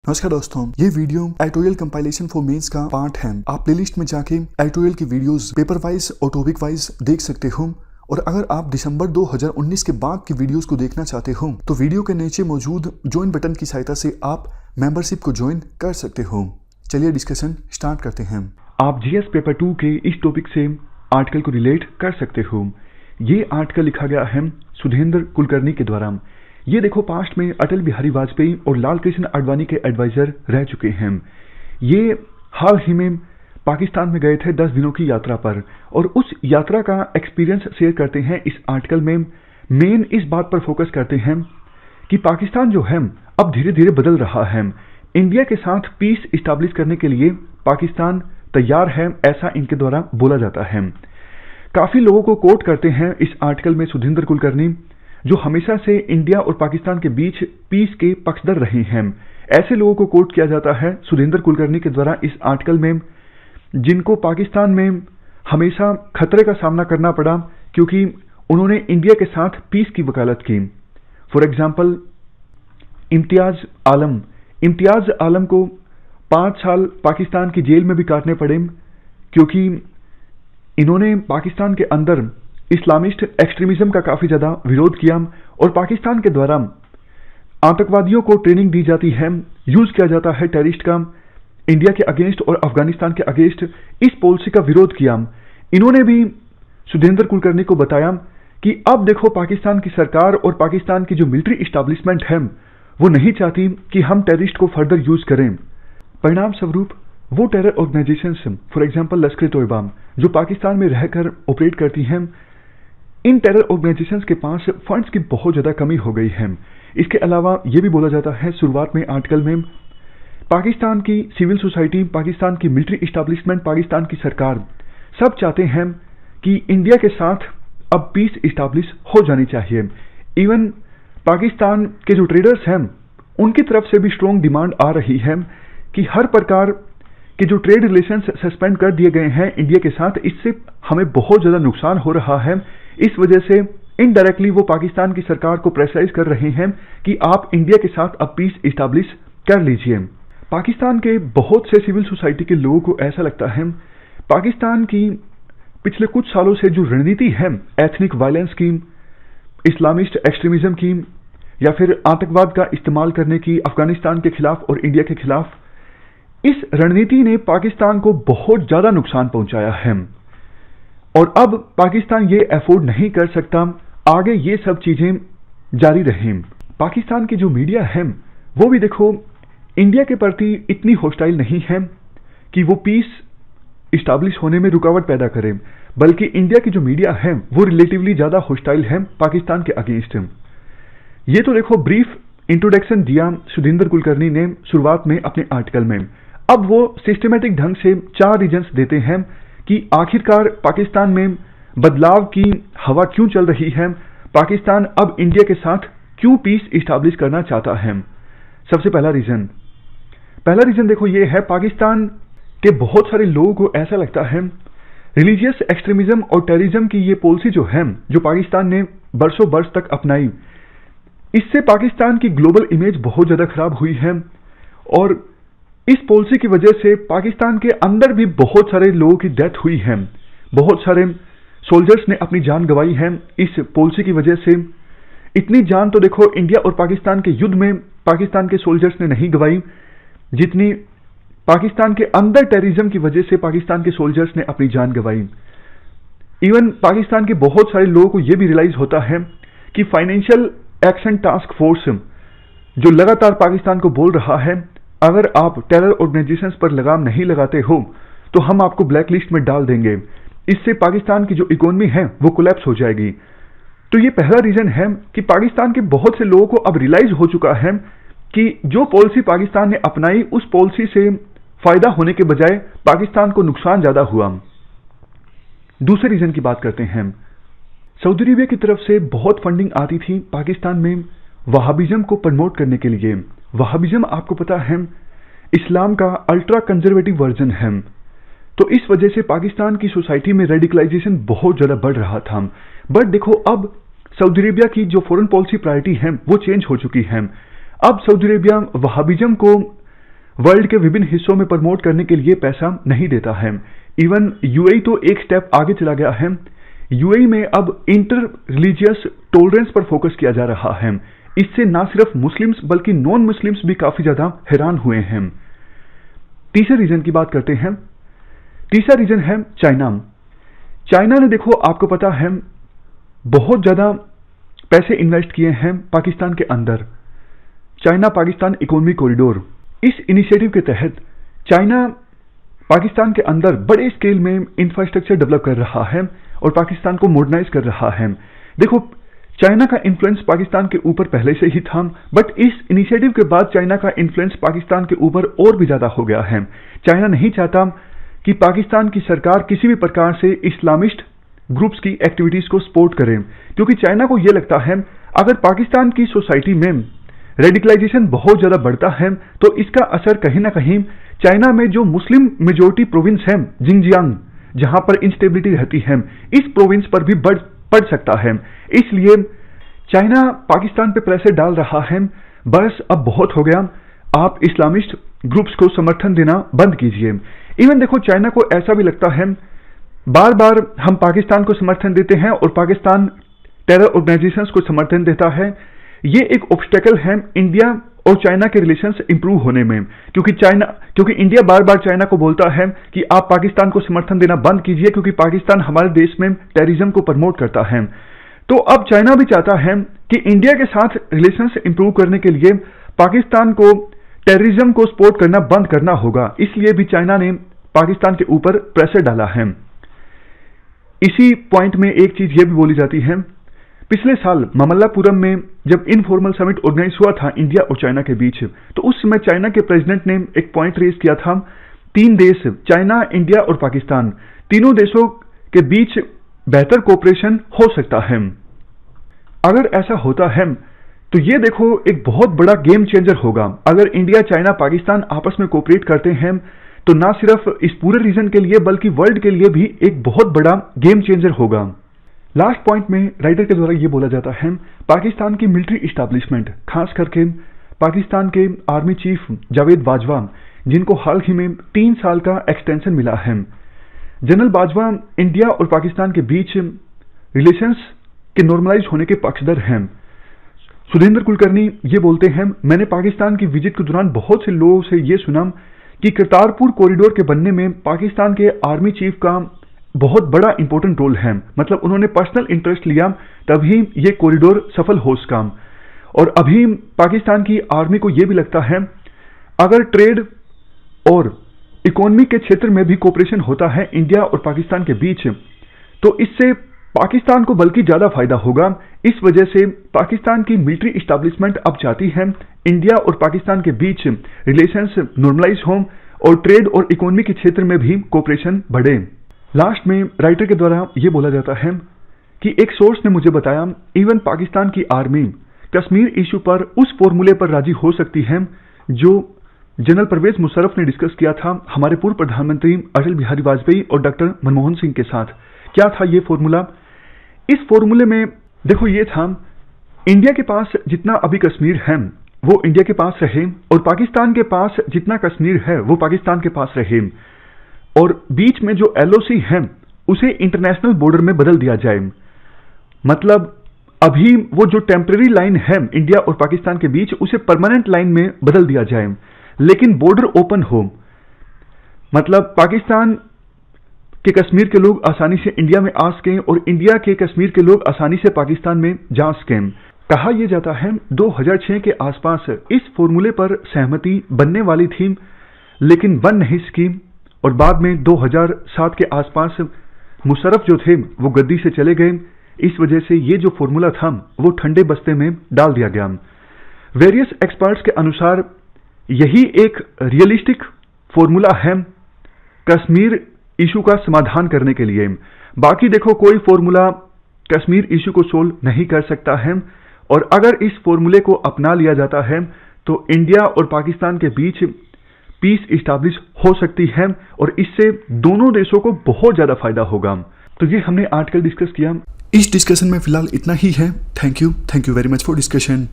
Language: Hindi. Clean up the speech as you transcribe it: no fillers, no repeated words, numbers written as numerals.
नमस्कार दोस्तों, ये video editorial compilation for mains का पार्ट है। आप प्लेलिस्ट में जाके एडिटोरियल की वीडियोस पेपर वाइज और टॉपिक वाइज देख सकते हो। और अगर आप दिसंबर 2019 के बाद की वीडियोस को देखना चाहते हो तो वीडियो के नीचे मौजूद ज्वाइन बटन की सहायता से आप मेंबरशिप को ज्वाइन कर सकते हो। चलिए डिस्कशन स्टार्ट करते हैं। आप जीएस पेपर 2 के इस टॉपिक से आर्टिकल को रिलेट कर सकते हो। ये आर्टिकल लिखा गया है सुधींद्र कुलकर्णी के द्वारा। ये देखो, पास्ट में अटल बिहारी वाजपेयी और लाल कृष्ण आडवाणी के एडवाइजर रह चुके हैं। ये हाल ही में पाकिस्तान में गए थे 10 दिनों की यात्रा पर और उस यात्रा का एक्सपीरियंस शेयर करते हैं इस आर्टिकल में। मेन इस बात पर फोकस करते हैं कि पाकिस्तान जो है अब धीरे धीरे बदल रहा है। इंडिया के साथ पीस इस्टेब्लिश करने के लिए पाकिस्तान तैयार है, ऐसा इनके द्वारा बोला जाता है। काफी लोगों को कोट करते हैं इस आर्टिकल में सुधींद्र कुलकर्णी, जो हमेशा से इंडिया और पाकिस्तान के बीच पीस के पक्षधर रहे हैं। ऐसे लोगों को कोट किया जाता है सुधींद्र कुलकर्णी के द्वारा इस आर्टिकल में, जिनको पाकिस्तान में हमेशा खतरे का सामना करना पड़ा क्योंकि उन्होंने इंडिया के साथ पीस की वकालत की। फॉर एग्जाम्पल इम्तियाज आलम को 5 साल पाकिस्तान की जेल में भी काटने पड़े क्योंकि इन्होंने पाकिस्तान के अंदर इस्लामिस्ट एक्सट्रीमिज्म का काफी ज्यादा विरोध किया और पाकिस्तान के द्वारा आतंकवादियों को ट्रेनिंग दी जाती है, यूज किया जाता है टेररिस्ट का इंडिया के अगेंस्ट और अफगानिस्तान के अगेंस्ट। इस पॉलिसी का विरोध किया। इन्होंने भी सुधींद्र कुलकर्णी को बताया कि अब देखो, पाकिस्तान की सरकार और पाकिस्तान की जो मिलिट्री इस्टेब्लिशमेंट है वो नहीं चाहती कि हम टेररिस्ट को फर्दर यूज करें। परिणाम स्वरूप वो टेरर ऑर्गेनाइजेशंस, फॉर एग्जांपल लश्कर-ए-तोयबा, जो पाकिस्तान में रहकर ऑपरेट करती हैं, इन टेरर ऑर्गेनाइजेशंस के पास फंड्स की बहुत ज्यादा कमी हो गई है। इसके अलावा यह भी बोला जाता है शुरुआत में आर्टिकल में, पाकिस्तान की सिविल सोसाइटी, पाकिस्तान की मिलिट्री इस्टेब्लिशमेंट, पाकिस्तान की सरकार सब चाहते हैं कि इंडिया के साथ अब पीस इस्टेब्लिश हो जानी चाहिए। इवन पाकिस्तान के जो ट्रेडर्स हैं उनकी तरफ से भी स्ट्रॉन्ग डिमांड आ रही है कि हर प्रकार के जो ट्रेड रिलेशंस सस्पेंड कर दिए गए हैं इंडिया के साथ, इससे हमें बहुत ज्यादा नुकसान हो रहा है। इस वजह से इनडायरेक्टली वो पाकिस्तान की सरकार को प्रेशराइज कर रहे हैं कि आप इंडिया के साथ अब पीस इस्टेब्लिश कर लीजिए। पाकिस्तान के बहुत से सिविल सोसाइटी के लोगों को ऐसा लगता है पाकिस्तान की पिछले कुछ सालों से जो रणनीति है एथनिक वायलेंस की, इस्लामिस्ट एक्सट्रीमिज्म की, या फिर आतंकवाद का इस्तेमाल करने की अफगानिस्तान के खिलाफ और इंडिया के खिलाफ, इस रणनीति ने पाकिस्तान को बहुत ज्यादा नुकसान पहुंचाया है और अब पाकिस्तान ये अफोर्ड नहीं कर सकता आगे ये सब चीजें जारी रहें। पाकिस्तान की जो मीडिया है वो भी देखो इंडिया के प्रति इतनी हॉस्टाइल नहीं है कि वो पीस इस्टेब्लिश होने में रुकावट पैदा करे, बल्कि इंडिया की जो मीडिया है वो रिलेटिवली ज्यादा हॉस्टाइल है पाकिस्तान के अगेंस्ट। ये तो देखो ब्रीफ इंट्रोडक्शन दिया सुधींद्र कुलकर्णी ने शुरुआत में अपने आर्टिकल में। अब वो सिस्टमेटिक ढंग से 4 रीजंस देते हैं कि आखिरकार पाकिस्तान में बदलाव की हवा क्यों चल रही है, पाकिस्तान अब इंडिया के साथ क्यों पीस इस्टेब्लिश करना चाहता है। सबसे पहला रीजन देखो ये है, पाकिस्तान के बहुत सारे लोगों को ऐसा लगता है रिलीजियस एक्सट्रीमिज्म और टेररिज्म की ये पॉलिसी जो है, जो पाकिस्तान ने बरसों बरस तक अपनाई, इससे पाकिस्तान की ग्लोबल इमेज बहुत ज्यादा खराब हुई है और इस पॉलिसी की वजह से पाकिस्तान के अंदर भी बहुत सारे लोगों की डेथ हुई है। बहुत सारे सोल्जर्स ने अपनी जान गंवाई है इस पॉलिसी की वजह से। इतनी जान तो देखो इंडिया और पाकिस्तान के युद्ध में पाकिस्तान के सोल्जर्स ने नहीं गंवाई जितनी पाकिस्तान के अंदर टेररिज्म की वजह से पाकिस्तान के सोल्जर्स ने अपनी जान गंवाई। इवन पाकिस्तान के बहुत सारे लोगों को यह भी रियलाइज होता है कि फाइनेंशियल एक्शन टास्क फोर्स जो लगातार पाकिस्तान को बोल रहा है, अगर आप टेरर ऑर्गेनाइजेशंस पर लगाम नहीं लगाते हो तो हम आपको ब्लैक लिस्ट में डाल देंगे, इससे पाकिस्तान की जो इकोनॉमी है वो कोलैप्स हो जाएगी। तो ये पहला रीजन है कि पाकिस्तान के बहुत से लोगों को अब रियलाइज हो चुका है कि जो पॉलिसी पाकिस्तान ने अपनाई उस पॉलिसी से फायदा होने के बजाय पाकिस्तान को नुकसान ज्यादा हुआ। दूसरे रीजन की बात करते हैं। सऊदी अरेबिया की तरफ से बहुत फंडिंग आती थी पाकिस्तान में वहाबिज्म को प्रमोट करने के लिए। वहाबिज्म आपको पता है इस्लाम का अल्ट्रा कंजर्वेटिव वर्जन है, तो इस वजह से पाकिस्तान की सोसाइटी में रेडिकलाइजेशन बहुत ज्यादा बढ़ रहा था। बट देखो अब सऊदी अरेबिया की जो फॉरेन पॉलिसी प्रायोरिटी है वो चेंज हो चुकी है। अब सऊदी अरेबिया वहाबिज्म को वर्ल्ड के विभिन्न हिस्सों में प्रमोट करने के लिए पैसा नहीं देता है। इवन यूएई तो एक स्टेप आगे चला गया है। यूएई में अब इंटर रिलीजियस टॉलरेंस पर फोकस किया जा रहा है। इससे ना सिर्फ मुस्लिम्स बल्कि नॉन मुस्लिम्स भी काफी ज्यादा हैरान हुए हैं। तीसरे रीजन की बात करते हैं। तीसरा रीजन है चाइना। चाइना ने देखो आपको पता है बहुत ज्यादा पैसे इन्वेस्ट किए हैं पाकिस्तान के अंदर। चाइना पाकिस्तान इकोनॉमिक कॉरिडोर, इस इनिशिएटिव के तहत चाइना पाकिस्तान के अंदर बड़े स्केल में इंफ्रास्ट्रक्चर डेवलप कर रहा है और पाकिस्तान को मॉडर्नाइज कर रहा है। देखो चाइना का इन्फ्लुएंस पाकिस्तान के ऊपर पहले से ही था, बट इस इनिशिएटिव के बाद चाइना का इन्फ्लुएंस पाकिस्तान के ऊपर और भी ज्यादा हो गया है। चाइना नहीं चाहता कि पाकिस्तान की सरकार किसी भी प्रकार से इस्लामिस्ट ग्रुप्स की एक्टिविटीज को सपोर्ट करे, क्योंकि चाइना को यह लगता है अगर पाकिस्तान की सोसाइटी में रेडिकलाइजेशन बहुत ज्यादा बढ़ता है तो इसका असर कहीं ना कहीं चाइना में जो मुस्लिम मेजोरिटी प्रोविंस है जिंगजियांग, जहां पर इंस्टेबिलिटी रहती है, इस प्रोविंस पर भी पड़ सकता है। इसलिए चाइना पाकिस्तान पे प्रेशर डाल रहा है, बस अब बहुत हो गया, आप इस्लामिस्ट ग्रुप्स को समर्थन देना बंद कीजिए। इवन देखो चाइना को ऐसा भी लगता है बार बार हम पाकिस्तान को समर्थन देते हैं और पाकिस्तान टेरर ऑर्गेनाइजेशंस को समर्थन देता है। ये एक ऑब्स्टेकल है इंडिया और चाइना के रिलेशंस इंप्रूव होने में, क्योंकि इंडिया बार बार चाइना को बोलता है कि आप पाकिस्तान को समर्थन देना बंद कीजिए क्योंकि पाकिस्तान हमारे देश में टेररिज्म को प्रमोट करता है। तो अब चाइना भी चाहता है कि इंडिया के साथ रिलेशंस इंप्रूव करने के लिए पाकिस्तान को टेररिज्म को सपोर्ट करना बंद करना होगा। इसलिए भी चाइना ने पाकिस्तान के ऊपर प्रेशर डाला है। इसी पॉइंट में एक चीज यह भी बोली जाती है, पिछले साल ममल्लापुरम में जब इनफॉर्मल समिट ऑर्गेनाइज हुआ था इंडिया और चाइना के बीच, तो उस समय चाइना के प्रेसिडेंट ने एक पॉइंट रेज किया था, 3 देश चाइना, इंडिया और पाकिस्तान, तीनों देशों के बीच बेहतर कोऑपरेशन हो सकता है। अगर ऐसा होता है तो ये देखो एक बहुत बड़ा गेम चेंजर होगा। अगर इंडिया, चाइना, पाकिस्तान आपस में कोऑपरेट करते हैं तो ना सिर्फ इस पूरे रीजन के लिए बल्कि वर्ल्ड के लिए भी एक बहुत बड़ा गेम चेंजर होगा। लास्ट पॉइंट में राइटर के द्वारा ये बोला जाता है, पाकिस्तान की मिलिट्री इस्टेब्लिशमेंट, खास करके पाकिस्तान के आर्मी चीफ जावेद बाजवा, जिनको हाल ही में 3 साल का एक्सटेंशन मिला है। जनरल बाजवा इंडिया और पाकिस्तान के बीच रिलेशंस के नॉर्मलाइज होने के पक्षधर हैं। सुधींद्र कुलकर्णी ये बोलते हैं, मैंने पाकिस्तान की विजिट के दौरान बहुत से लोगों से ये सुना कि करतारपुर कॉरिडोर के बनने में पाकिस्तान के आर्मी चीफ का बहुत बड़ा इंपॉर्टेंट रोल है। मतलब उन्होंने पर्सनल इंटरेस्ट लिया तभी ये कॉरिडोर सफल हो सका। और अभी पाकिस्तान की आर्मी को यह भी लगता है अगर ट्रेड और इकोनॉमी के क्षेत्र में भी कोऑपरेशन होता है इंडिया और पाकिस्तान के बीच, तो इससे पाकिस्तान को बल्कि ज्यादा फायदा होगा। इस वजह से पाकिस्तान की मिलिट्री इस्टेब्लिशमेंट अब चाहती है इंडिया और पाकिस्तान के बीच रिलेशंस नॉर्मलाइज हों और ट्रेड और इकोनॉमी के क्षेत्र में भी कोऑपरेशन बढ़े। लास्ट में राइटर के द्वारा यह बोला जाता है कि एक सोर्स ने मुझे बताया इवन पाकिस्तान की आर्मी कश्मीर इशू पर उस फॉर्मूले पर राजी हो सकती है जो जनरल परवेज मुशर्रफ ने डिस्कस किया था हमारे पूर्व प्रधानमंत्री अटल बिहारी वाजपेयी और डॉक्टर मनमोहन सिंह के साथ। क्या था ये फॉर्मूला? इस फॉर्मूले में देखो ये था, इंडिया के पास जितना अभी कश्मीर है वो इंडिया के पास रहे और पाकिस्तान के पास जितना कश्मीर है वो पाकिस्तान के पास रहे और बीच में जो एलओसी है उसे इंटरनेशनल बॉर्डर में बदल दिया जाए। मतलब अभी वो जो टेम्पररी लाइन है इंडिया और पाकिस्तान के बीच उसे परमानेंट लाइन में बदल दिया जाए, लेकिन बॉर्डर ओपन हो। मतलब पाकिस्तान के कश्मीर के लोग आसानी से इंडिया में आ सकें और इंडिया के कश्मीर के लोग आसानी से पाकिस्तान में जा सकें। कहा यह जाता है 2006 के आसपास इस फॉर्मूले पर सहमति बनने वाली थी लेकिन बन नहीं सकी और बाद में 2007 के आसपास मुशर्रफ जो थे वो गद्दी से चले गए। इस वजह से ये जो फॉर्मूला था वो ठंडे बस्ते में डाल दिया गया। वेरियस एक्सपर्ट्स के अनुसार यही एक रियलिस्टिक फॉर्मूला है कश्मीर इशू का समाधान करने के लिए। बाकी देखो कोई फॉर्मूला कश्मीर इशू को सोल्व नहीं कर सकता है और अगर इस फॉर्मूले को अपना लिया जाता है तो इंडिया और पाकिस्तान के बीच पीस इस्टेब्लिश हो सकती है और इससे दोनों देशों को बहुत ज्यादा फायदा होगा। तो ये हमने आर्टिकल डिस्कस किया। इस डिस्कशन में फिलहाल इतना ही है। Thank you very much for discussion.